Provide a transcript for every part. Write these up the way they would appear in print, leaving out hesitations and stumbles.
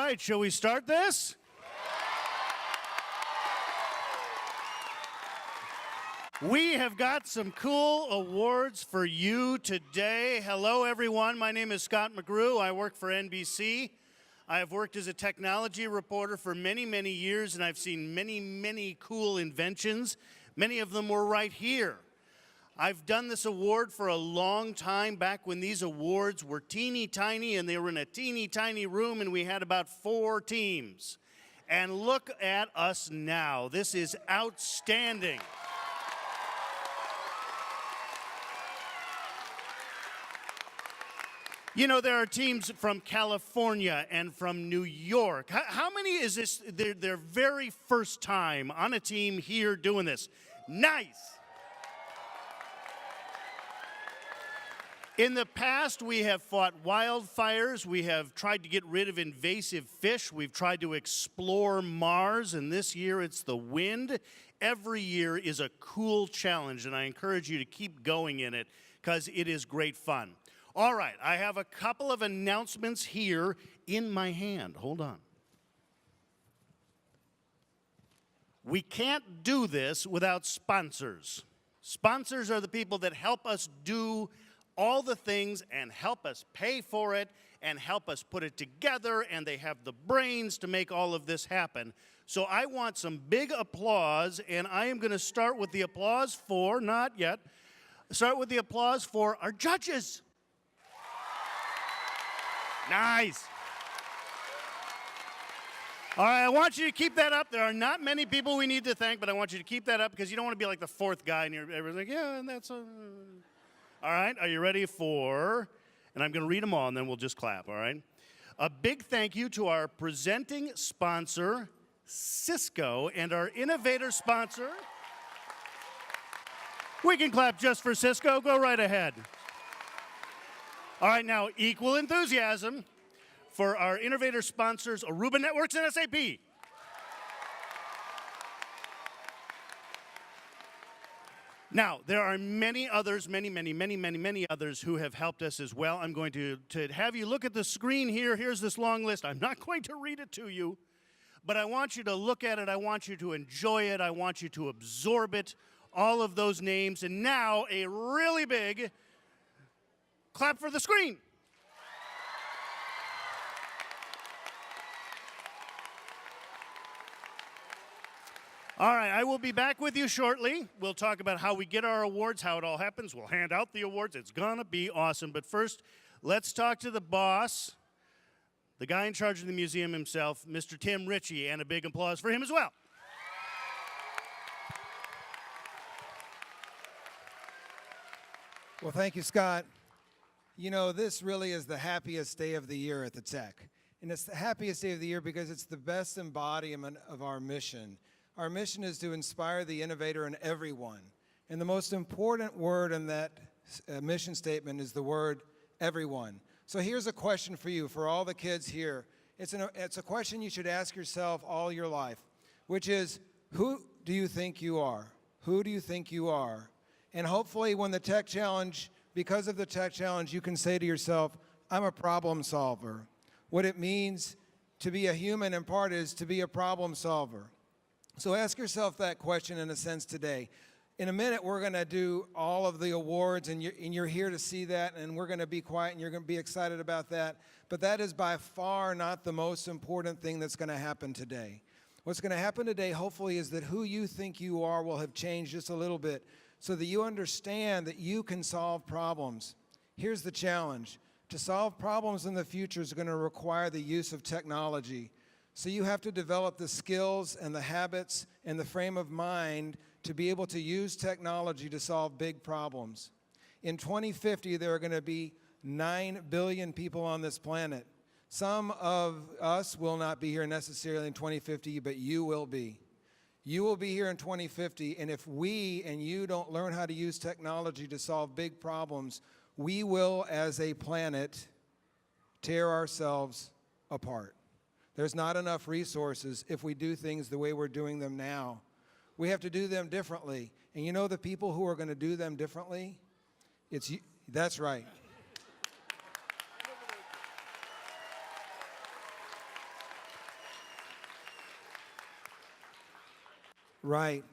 right, shall we start this? We have got some cool awards for you today. Hello, everyone. My name is Scott McGrew. I work for NBC. I have worked as a technology reporter for many, many years, and I've seen many, many cool inventions. Many of them were right here. I've done this award for a long time, back when these awards were teeny tiny, and they were in a teeny tiny room, and we had about 4 teams. And look at us now. This is outstanding. You know, there are teams from California and from New York. How many is this their very first time on a team here doing this? Nice. In the past, we have fought wildfires. We have tried to get rid of invasive fish. We've tried to explore Mars, and this year it's the wind. Every year is a cool challenge, and I encourage you to keep going in it because it is great fun. All right, I have a couple of announcements here in my hand. Hold on. We can't do this without sponsors. Sponsors are the people that help us do all the things and help us pay for it and help us put it together, and they have the brains to make all of this happen. So I want some big applause, and I am going to start with the applause for, not yet, start with the applause for our judges. Nice. All right, I want you to keep that up. There are not many people we need to thank, but I want you to keep that up because you don't want to be like the 4th guy and everyone's like, yeah, and that's a... All right, are you ready for, and I'm going to read them all and then we'll just clap, all right? A big thank you to our presenting sponsor, Cisco, and our innovator sponsor. We can clap just for Cisco. Go right ahead. All right, now equal enthusiasm for our innovator sponsors, Aruba Networks and SAP. Now, there are many others, many others who have helped us as well. I'm going to have you look at the screen here. Here's this long list. I'm not going to read it to you, but I want you to look at it. I want you to enjoy it. I want you to absorb it, all of those names. And now, a really big clap for the screen. All right, I will be back with you shortly. We'll talk about how we get our awards, how it all happens. We'll hand out the awards. It's going to be awesome. But first, let's talk to the boss, the guy in charge of the museum himself, Mr. Tim Ritchie, and a big applause for him as well. Well, thank you, Scott. You know, this really is the happiest day of the year at the Tech. And it's the happiest day of the year because it's the best embodiment of our mission. Our mission is to inspire the innovator in everyone. And the most important word in that mission statement is the word everyone. So here's a question for you, for all the kids here. It's a question you should ask yourself all your life, which is, who do you think you are? Who do you think you are? And hopefully when the Tech Challenge, because of the Tech Challenge, you can say to yourself, I'm a problem solver. What it means to be a human in part is to be a problem solver. So ask yourself that question in a sense today. In a minute, we're going to do all of the awards, and you're here to see that, and we're going to be quiet, and you're going to be excited about that. But that is by far not the most important thing that's going to happen today. What's going to happen today, hopefully, is that who you think you are will have changed just a little bit so that you understand that you can solve problems. Here's the challenge. To solve problems in the future is going to require the use of technology. So you have to develop the skills and the habits and the frame of mind to be able to use technology to solve big problems. In 2050, there are going to be 9 billion people on this planet. Some of us will not be here necessarily in 2050, but you will be. You will be here in 2050, and if we and you don't learn how to use technology to solve big problems, we will, as a planet, tear ourselves apart. There's not enough resources if we do things the way we're doing them now. We have to do them differently. And you know the people who are going to do them differently? It's you. That's right. Right.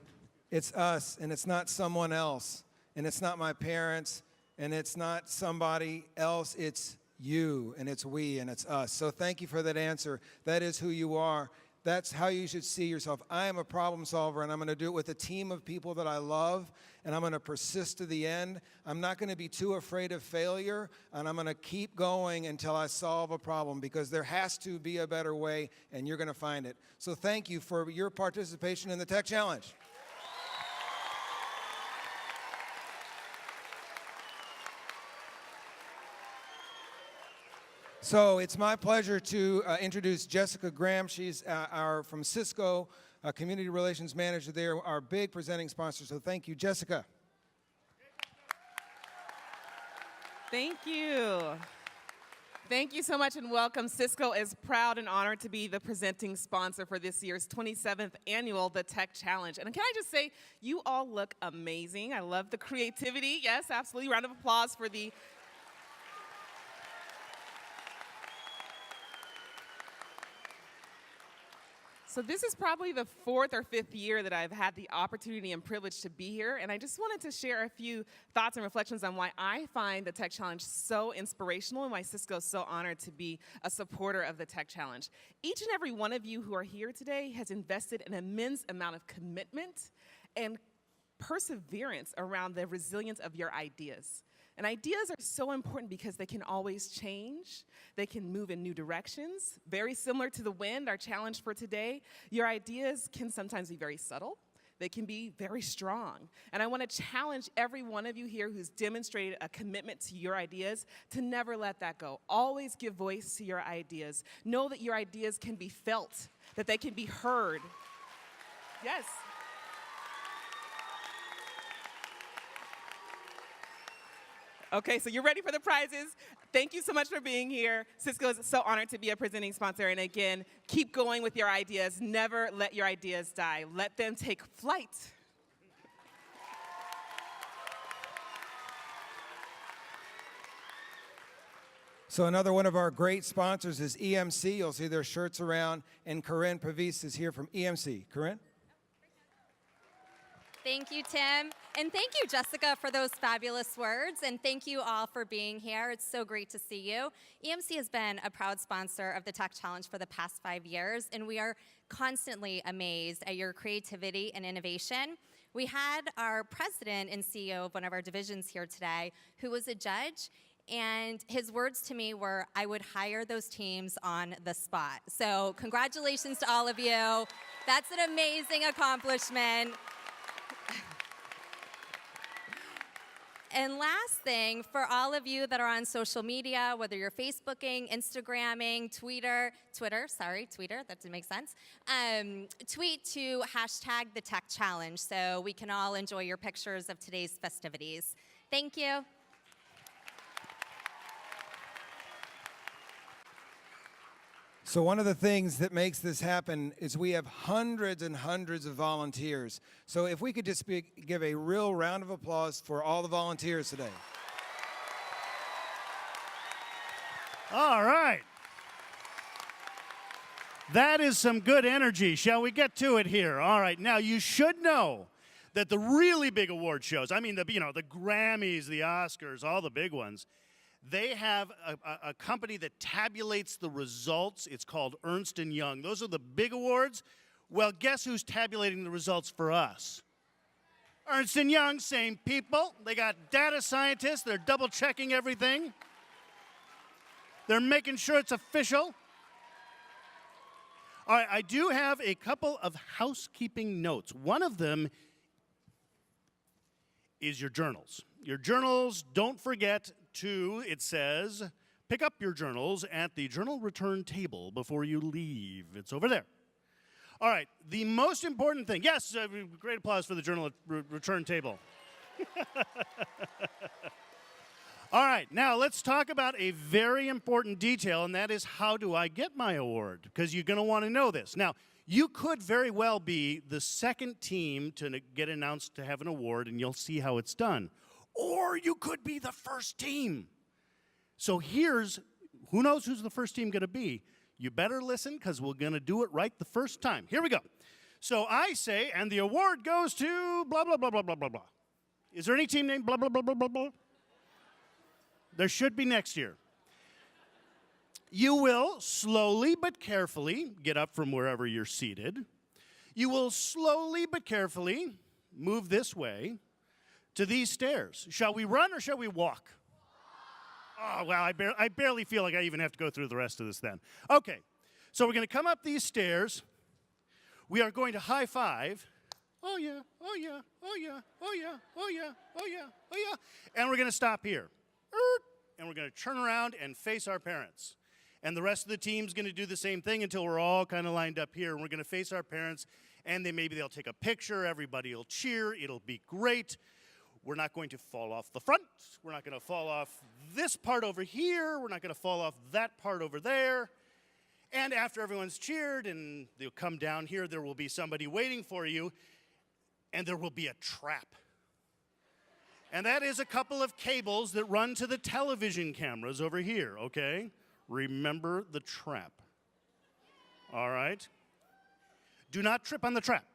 It's us, and it's not someone else, and it's not my parents, and it's not somebody else. It's you, and it's we, and it's us. So thank you for that answer. That is who you are. That's how you should see yourself. I am a problem solver, and I'm going to do it with a team of people that I love, and I'm going to persist to the end. I'm not going to be too afraid of failure, and I'm going to keep going until I solve a problem, because there has to be a better way, and you're going to find it. So thank you for your participation in the Tech Challenge. So it's my pleasure to introduce Jessica Graham. She's from Cisco, Community Relations Manager there, our big presenting sponsor. So thank you, Jessica. Thank you. Thank you so much and welcome. Cisco is proud and honored to be the presenting sponsor for this year's 27th annual The Tech Challenge. And can I just say, you all look amazing. I love the creativity. Yes, absolutely. Round of applause for the So this is probably the 4th or 5th year that I've had the opportunity and privilege to be here, and I just wanted to share a few thoughts and reflections on why I find the Tech Challenge so inspirational and why Cisco is so honored to be a supporter of the Tech Challenge. Each and every one of you who are here today has invested an immense amount of commitment and perseverance around the resilience of your ideas. And ideas are so important because they can always change. They can move in new directions. Very similar to the wind, our challenge for today, your ideas can sometimes be very subtle. They can be very strong. And I want to challenge every one of you here who's demonstrated a commitment to your ideas to never let that go. Always give voice to your ideas. Know that your ideas can be felt, that they can be heard. Yes. Okay, so you're ready for the prizes. Thank you so much for being here. Cisco is so honored to be a presenting sponsor. And again, keep going with your ideas. Never let your ideas die. Let them take flight. So another one of our great sponsors is EMC. You'll see their shirts around. And Corinne Pavis is here from EMC. Corinne? Thank you, Tim. And thank you, Jessica, for those fabulous words. And thank you all for being here. It's so great to see you. EMC has been a proud sponsor of the Tech Challenge for the past 5 years, and we are constantly amazed at your creativity and innovation. We had our president and CEO of one of our divisions here today, who was a judge, and his words to me were, I would hire those teams on the spot. So congratulations to all of you. That's an amazing accomplishment. And last thing, for all of you that are on social media, whether you're Facebooking, Instagramming, Twitter, that didn't make sense, tweet to hashtag the Tech Challenge so we can all enjoy your pictures of today's festivities. Thank you. So one of the things that makes this happen is we have hundreds and hundreds of volunteers. So if we could just give a real round of applause for all the volunteers today. All right. That is some good energy. Shall we get to it here? All right. Now, you should know that the really big award shows, I mean, the Grammys, the Oscars, all the big ones, they have a company that tabulates the results. It's called Ernst & Young. Those are the big awards. Well, guess who's tabulating the results for us? Ernst & Young, same people. They got data scientists. They're double-checking everything. They're making sure it's official. All right, I do have a couple of housekeeping notes. One of them is your journals. Your journals, don't forget to, it says, pick up your journals at the journal return table before you leave. It's over there. All right, the most important thing, yes, great applause for the journal return table. All right, now let's talk about a very important detail, and that is how do I get my award? Because you're going to want to know this. Now, you could very well be the second team to get announced to have an award, and you'll see how it's done. Or you could be the first team. So who knows who's the first team going to be? You better listen because we're going to do it right the first time. Here we go. So I say, and the award goes to blah, blah, blah, blah, blah, blah, blah. Is there any team named blah, blah, blah, blah, blah, blah? There should be next year. You will slowly but carefully get up from wherever you're seated. You will slowly but carefully move this way to these stairs. Shall we run or shall we walk? Oh, well, I barely feel like I even have to go through the rest of this then. Okay, so we're going to come up these stairs. We are going to high five. Oh, yeah, oh, yeah, oh, yeah, oh, yeah, oh, yeah, oh, yeah, oh, yeah. And we're going to stop here. And we're going to turn around and face our parents. And the rest of the team's going to do the same thing until we're all kind of lined up here. And we're going to face our parents, and maybe they'll take a picture. Everybody will cheer. It'll be great. We're not going to fall off the front. We're not going to fall off this part over here. We're not going to fall off that part over there. And after everyone's cheered and they'll come down here, there will be somebody waiting for you, and there will be a trap. And that is a couple of cables that run to the television cameras over here, okay? Remember the trap. All right? Do not trip on the trap.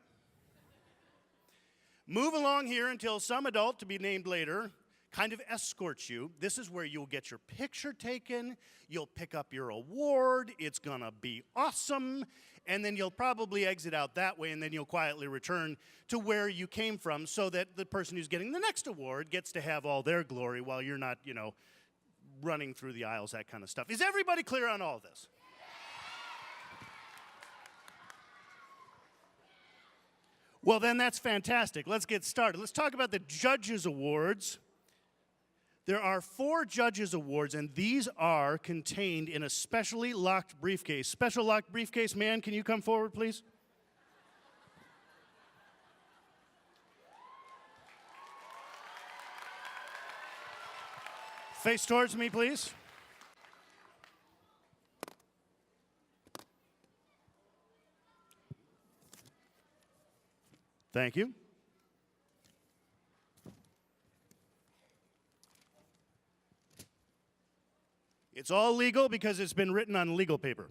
Move along here until some adult, to be named later, kind of escorts you. This is where you'll get your picture taken. You'll pick up your award. It's going to be awesome. And then you'll probably exit out that way, and then you'll quietly return to where you came from so that the person who's getting the next award gets to have all their glory while you're not, running through the aisles, that kind of stuff. Is everybody clear on all this? Well, then that's fantastic. Let's get started. Let's talk about the Judges Awards. There are 4 Judges Awards, and these are contained in a specially locked briefcase. Special locked briefcase man, can you come forward, please? Face towards me, please. Thank you. It's all legal because it's been written on legal paper.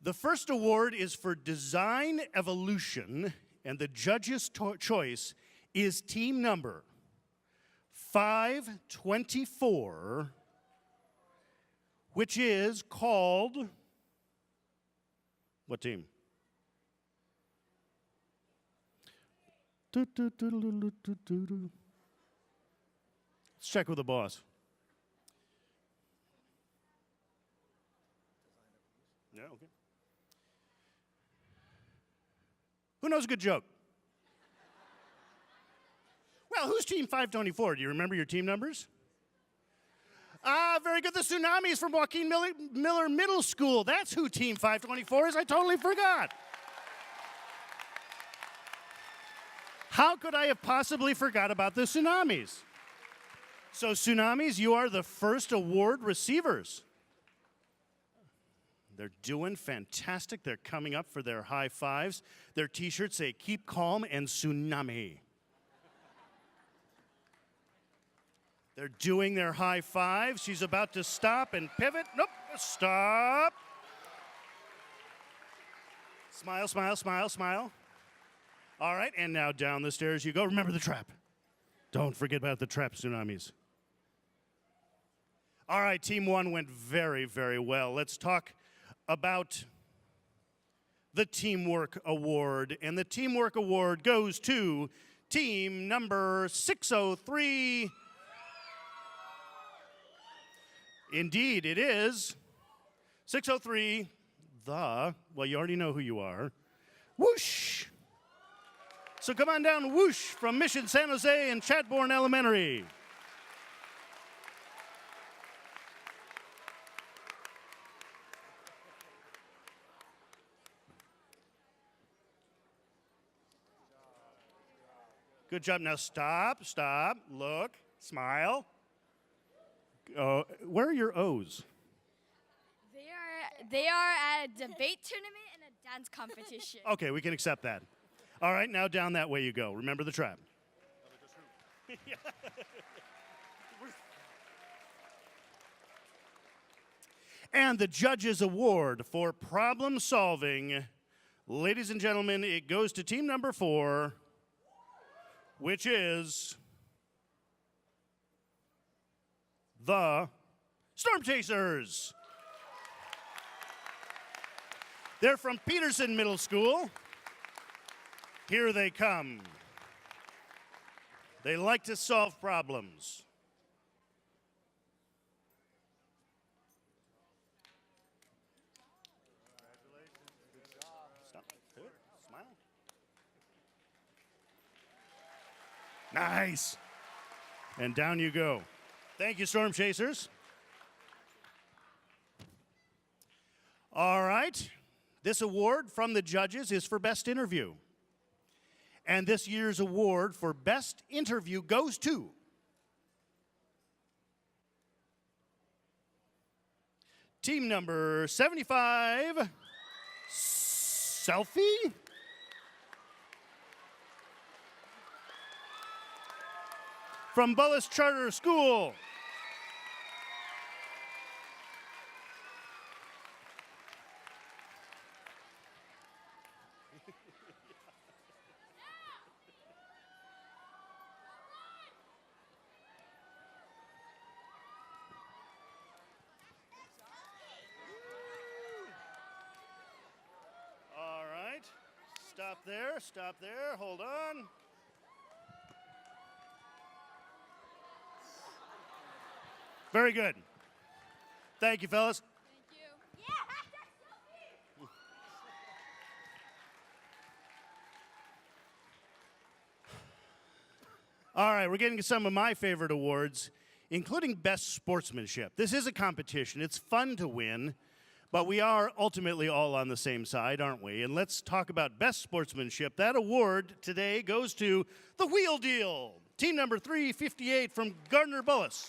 The first award is for Design Evolution, and the judge's choice is team number 524, which is called, what team? Let's check with the boss. Yeah, okay. Who knows a good joke? Well, who's team 524? Do you remember your team numbers? Ah, very good. The Tsunamis from Joaquin Miller Middle School. That's who team 524 is. I totally forgot. How could I have possibly forgot about the Tsunamis? So, Tsunamis, you are the first award receivers. They're doing fantastic. They're coming up for their high fives. Their t-shirts say, "Keep calm" and "Tsunami." They're doing their high fives. She's about to stop and pivot. Nope, stop. Smile, smile, smile, smile. All right, and now down the stairs you go. Remember the trap. Don't forget about the trap, Tsunamis. All right, team 1 went very, very well. Let's talk about the Teamwork Award. And the Teamwork Award goes to team number 603. Indeed, it is 603, well, you already know who you are. Whoosh! So come on down, Whoosh, from Mission San Jose and Chadbourne Elementary. Good job. Now stop, look, smile. Where are your O's? They are at a debate tournament and a dance competition. Okay, we can accept that. All right, now down that way you go. Remember the trap. And the Judges Award for problem solving, ladies and gentlemen, it goes to team number 4, which is the Storm Chasers. They're from Peterson Middle School. Here they come. They like to solve problems. Stop. Good. Smile. Nice. And down you go. Thank you, Storm Chasers. All right. This award from the judges is for Best Interview. And this year's award for Best Interview goes to team number 75, Selfie. From Bullis Charter School. All right. Stop there, hold on. Very good. Thank you, fellas. Thank you. Yeah, All right, we're getting to some of my favorite awards, including Best Sportsmanship. This is a competition. It's fun to win, but we are ultimately all on the same side, aren't we? And let's talk about Best Sportsmanship. That award today goes to the Wheel Deal, team number 358 from Gardner Bullis.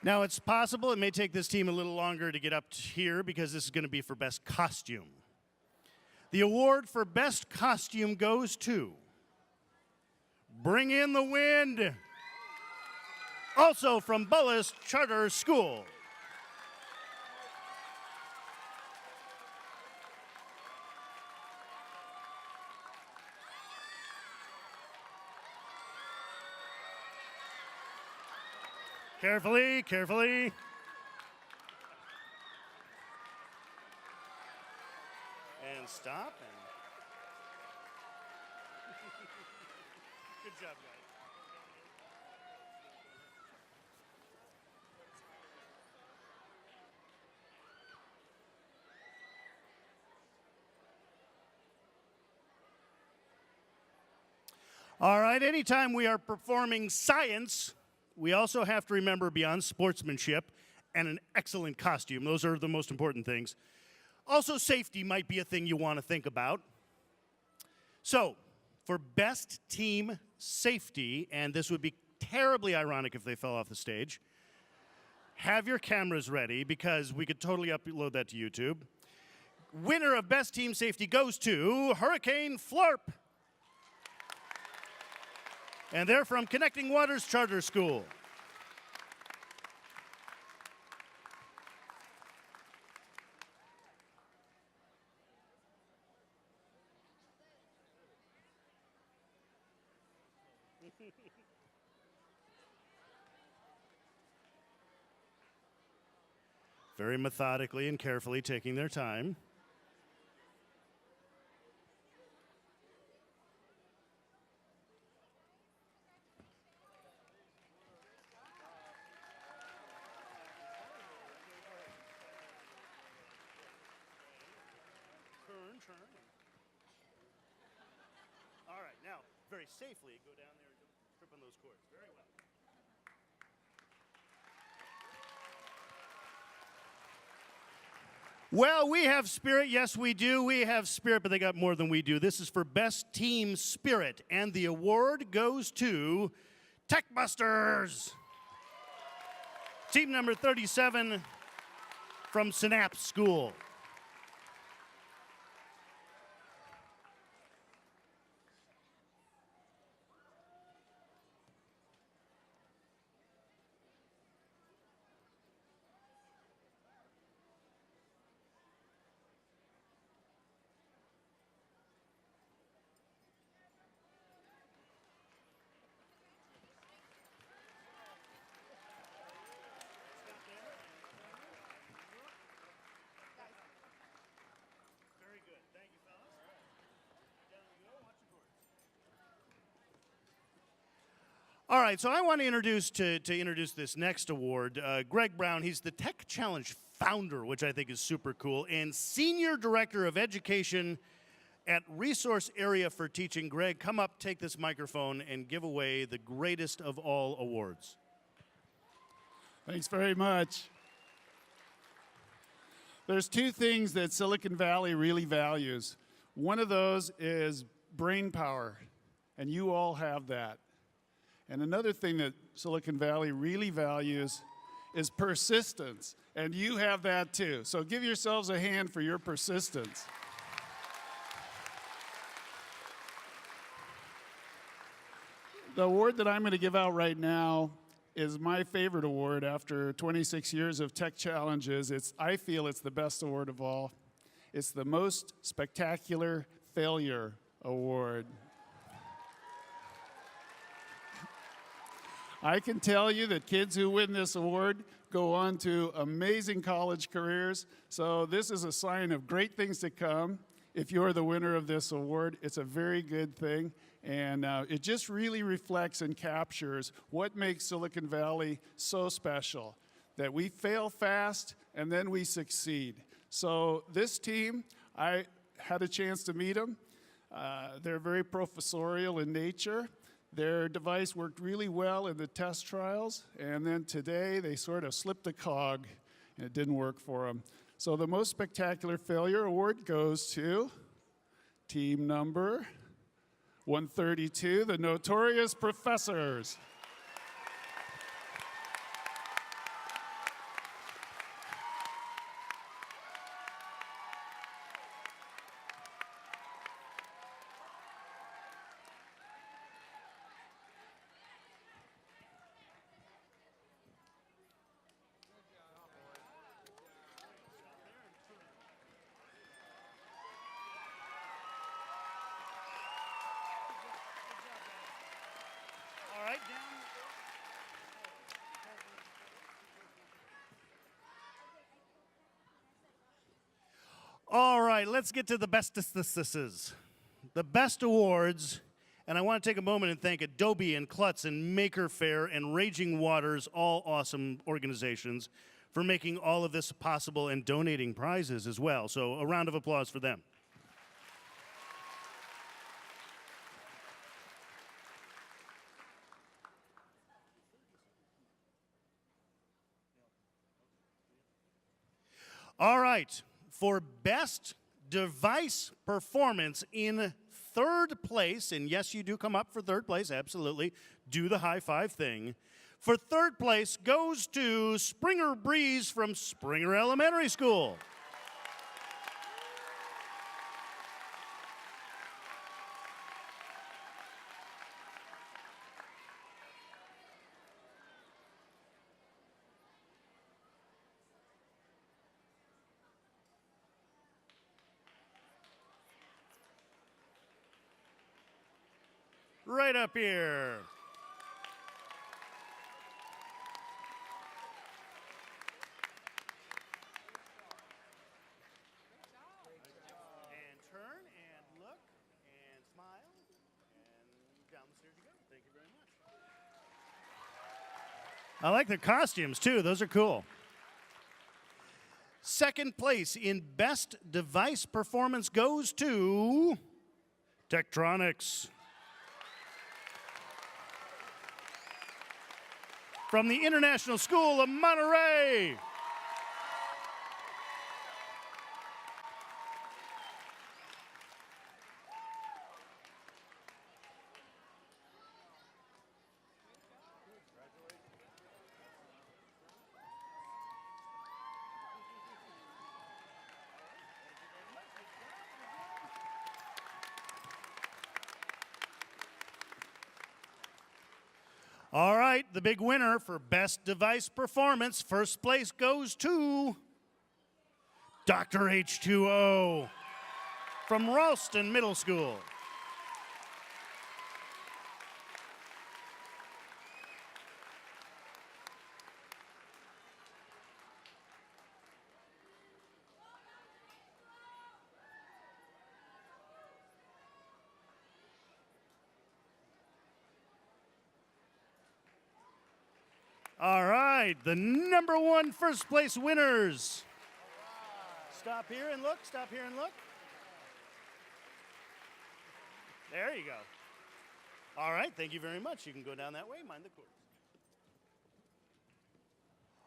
Now, it's possible it may take this team a little longer to get up here because this is going to be for Best Costume. The award for Best Costume goes to Bring in the Wind, also from Bullis Charter School. Carefully, carefully. And stop. And good job, guys. All right, anytime we are performing science, we also have to remember beyond sportsmanship and an excellent costume. Those are the most important things. Also, safety might be a thing you want to think about. So, for Best Team Safety, and this would be terribly ironic if they fell off the stage, have your cameras ready because we could totally upload that to YouTube. Winner of Best Team Safety goes to Hurricane Flarp. And they're from Connecting Waters Charter School. Very methodically and carefully taking their time. Turn. All right, now, very safely, go down there and trip on those cords. Very well. Well, we have spirit. Yes, we do. We have spirit, but they got more than we do. This is for Best Team Spirit, and the award goes to Techbusters. Team number 37 from Synapse School. All right, so I want to introduce this next award, Greg Brown. He's the Tech Challenge founder, which I think is super cool, and Senior Director of Education at Resource Area for Teaching. Greg, come up, take this microphone, and give away the greatest of all awards. Thanks very much. There's two things that Silicon Valley really values. One of those is brain power, and you all have that. And another thing that Silicon Valley really values is persistence, and you have that too. So give yourselves a hand for your persistence. The award that I'm going to give out right now is my favorite award after 26 years of tech challenges. I feel it's the best award of all. It's the Most Spectacular Failure Award. I can tell you that kids who win this award go on to amazing college careers. So this is a sign of great things to come. If you're the winner of this award, it's a very good thing. And it just really reflects and captures what makes Silicon Valley so special, that we fail fast and then we succeed. So this team, I had a chance to meet them. They're very professorial in nature. Their device worked really well in the test trials, and then today they sort of slipped a cog, and it didn't work for them. So the Most Spectacular Failure Award goes to team number 132, the Notorious Professors. All right, All right, let's get to the bestestesses, the best awards. And I want to take a moment and thank Adobe and Klutz and Maker Faire and Raging Waters, all awesome organizations, for making all of this possible and donating prizes as well. So a round of applause for them. All right, for best device performance in third place, and yes, you do come up for third place, absolutely, do the high five thing. For third place goes to Springer Breeze from Springer Elementary School. Right up here. And turn and look and smile and down the stairs you go. Thank you very much. I like the costumes too. Those are cool. Second place in best device performance goes to Tektronix. From the International School of Monterey. All right, the big winner for Best Device Performance, first place goes to Dr. H2O from Ralston Middle School. All right, the number one first place winners. Stop here and look, stop here and look. There you go. All right, thank you very much. You can go down that way, mind the course.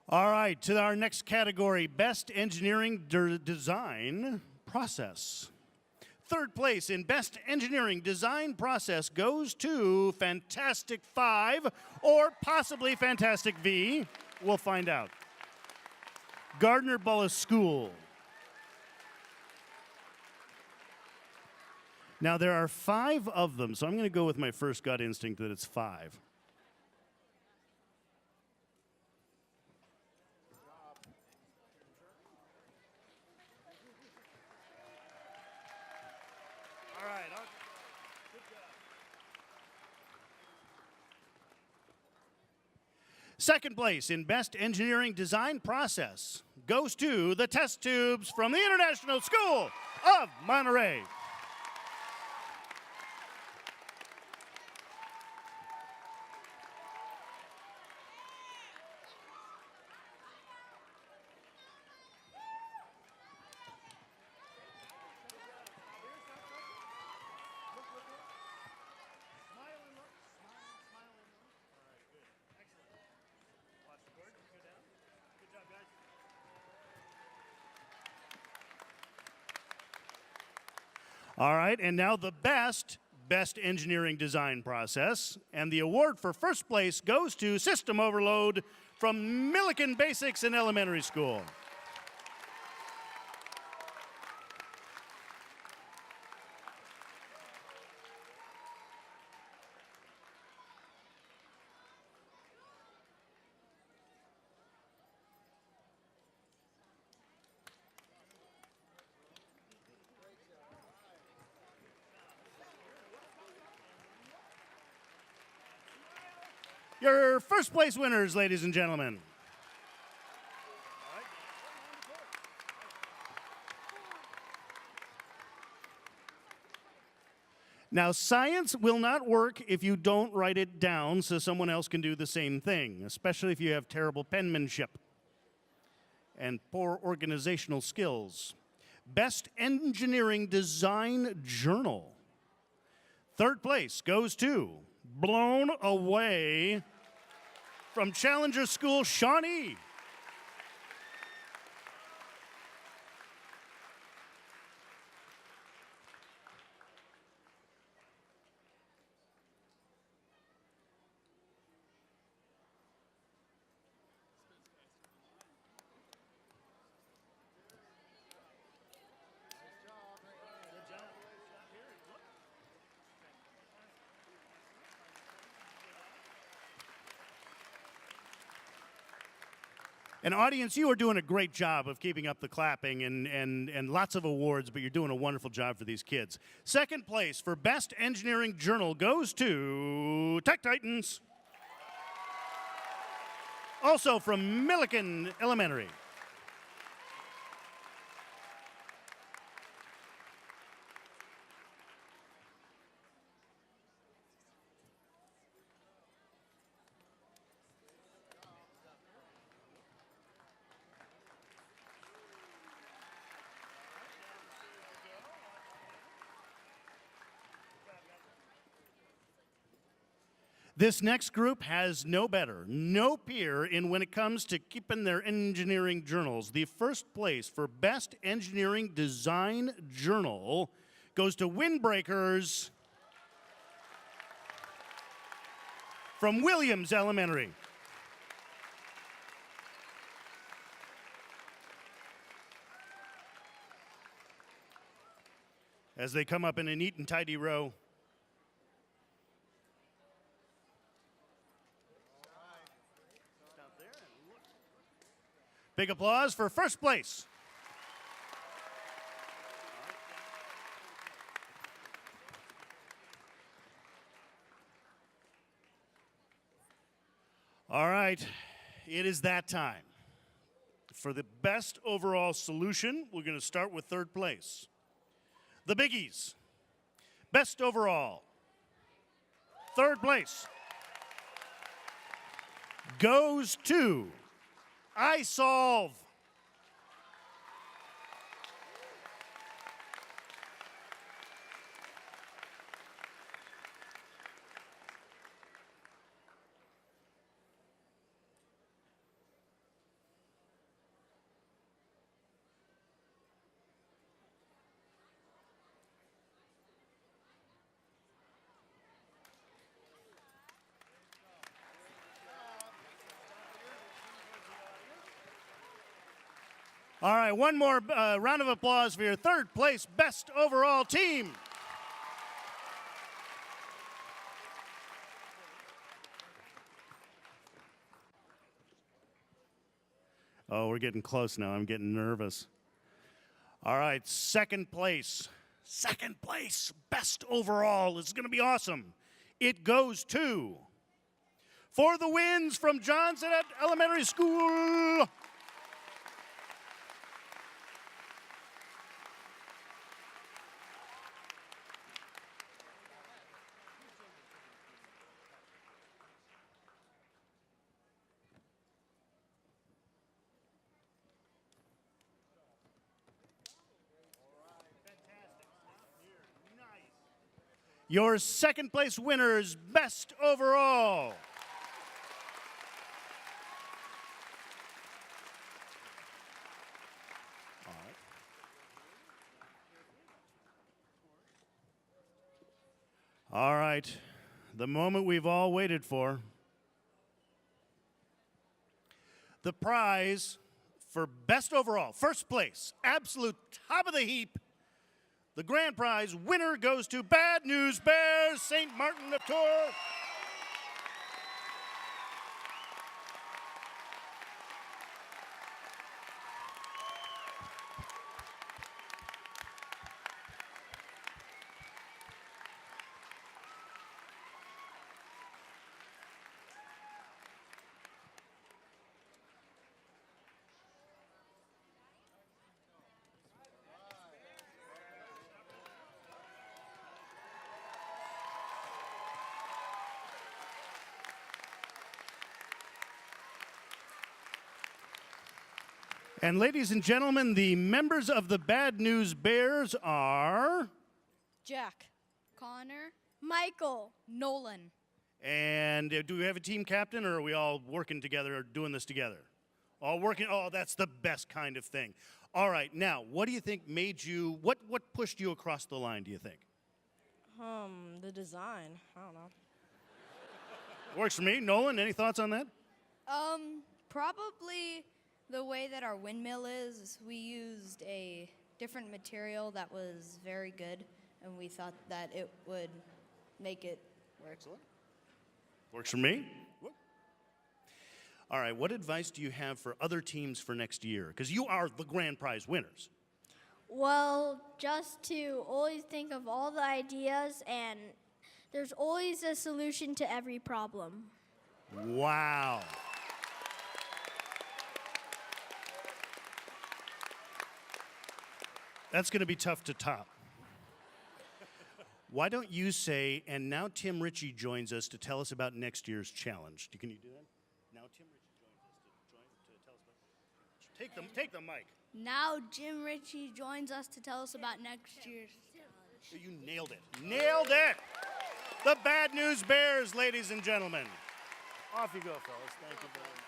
All right, to our next category, Best Engineering Design Process. Third place in Best Engineering Design Process goes to Fantastic 5 or possibly Fantastic V. We'll find out. Gardner Bullis School. Now, there are 5 of them, so I'm going to go with my first gut instinct that it's 5. All right. Good job. Second place in Best Engineering Design Process goes to the test tubes from the International School of Monterey. All right, and now the Best Engineering Design Process. And the award for first place goes to System Overload from Milliken Basics and Elementary School. Your first place winners, ladies and gentlemen. Now, science will not work if you don't write it down so someone else can do the same thing, especially if you have terrible penmanship and poor organizational skills. Best Engineering Design Journal. Third place goes to Blown Away from Challenger School, Shawnee. And audience, you are doing a great job of keeping up the clapping and lots of awards, but you're doing a wonderful job for these kids. Second place for Best Engineering Journal goes to Tech Titans. Also from Milliken Elementary. This next group has no better, no peer in when it comes to keeping their engineering journals. The first place for Best Engineering Design Journal goes to Windbreakers from Williams Elementary. As they come up in a neat and tidy row. Big applause for first place. All right, it is that time. For the best overall solution, we're going to start with third place. The biggies. Best overall. Third place goes to iSolve. All right, one more round of applause for your third place best overall team. Oh, we're getting close now. I'm getting nervous. All right, second place. Second place, best overall. This is going to be awesome. It goes to, for the wins from Johnson Elementary School. Your second place winners, best overall. All right, the moment we've all waited for. The prize for best overall, first place, absolute top of the heap. The grand prize winner goes to Bad News Bears, St. Martin of Tours. And ladies and gentlemen, the members of the Bad News Bears are... Jack. Connor. Michael. Nolan. And do we have a team captain, or are we all working together or doing this together? All working? Oh, that's the best kind of thing. All right, now, what do you think made you, what pushed you across the line, do you think? The design. I don't know. Works for me. Nolan, any thoughts on that? Probably the way that our windmill is. We used a different material that was very good, and we thought that it would make it work. Excellent. Works for me. All right, what advice do you have for other teams for next year? Because you are the grand prize winners. Well, just to always think of all the ideas, and there's always a solution to every problem. Wow. That's going to be tough to top. Why don't you say, and now Tim Ritchie joins us to tell us about next year's challenge. Can you do that? Now Tim Ritchie joins us to tell us about. Take the mic. Now Jim Ritchie joins us to tell us about next year's challenge. You nailed it. Nailed it. The Bad News Bears, ladies and gentlemen. Off you go, fellas. Thank you very much.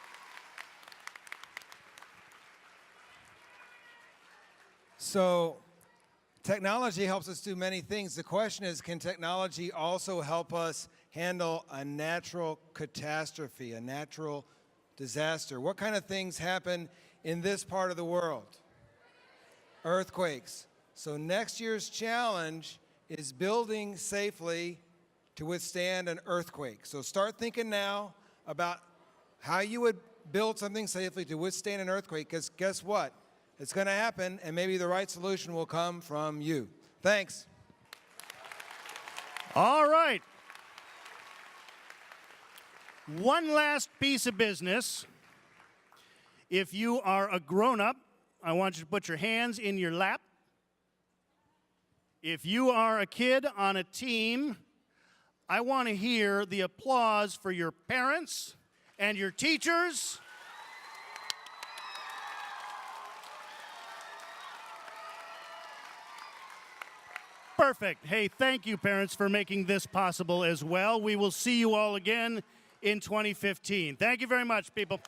So technology helps us do many things. The question is, can technology also help us handle a natural catastrophe, a natural disaster? What kind of things happen in this part of the world? Earthquakes. So next year's challenge is building safely to withstand an earthquake. So start thinking now about how you would build something safely to withstand an earthquake, because guess what? It's going to happen, and maybe the right solution will come from you. Thanks. All right. One last piece of business. If you are a grown-up, I want you to put your hands in your lap. If you are a kid on a team, I want to hear the applause for your parents and your teachers. Perfect. Hey, thank you, parents, for making this possible as well. We will see you all again in 2015. Thank you very much, people.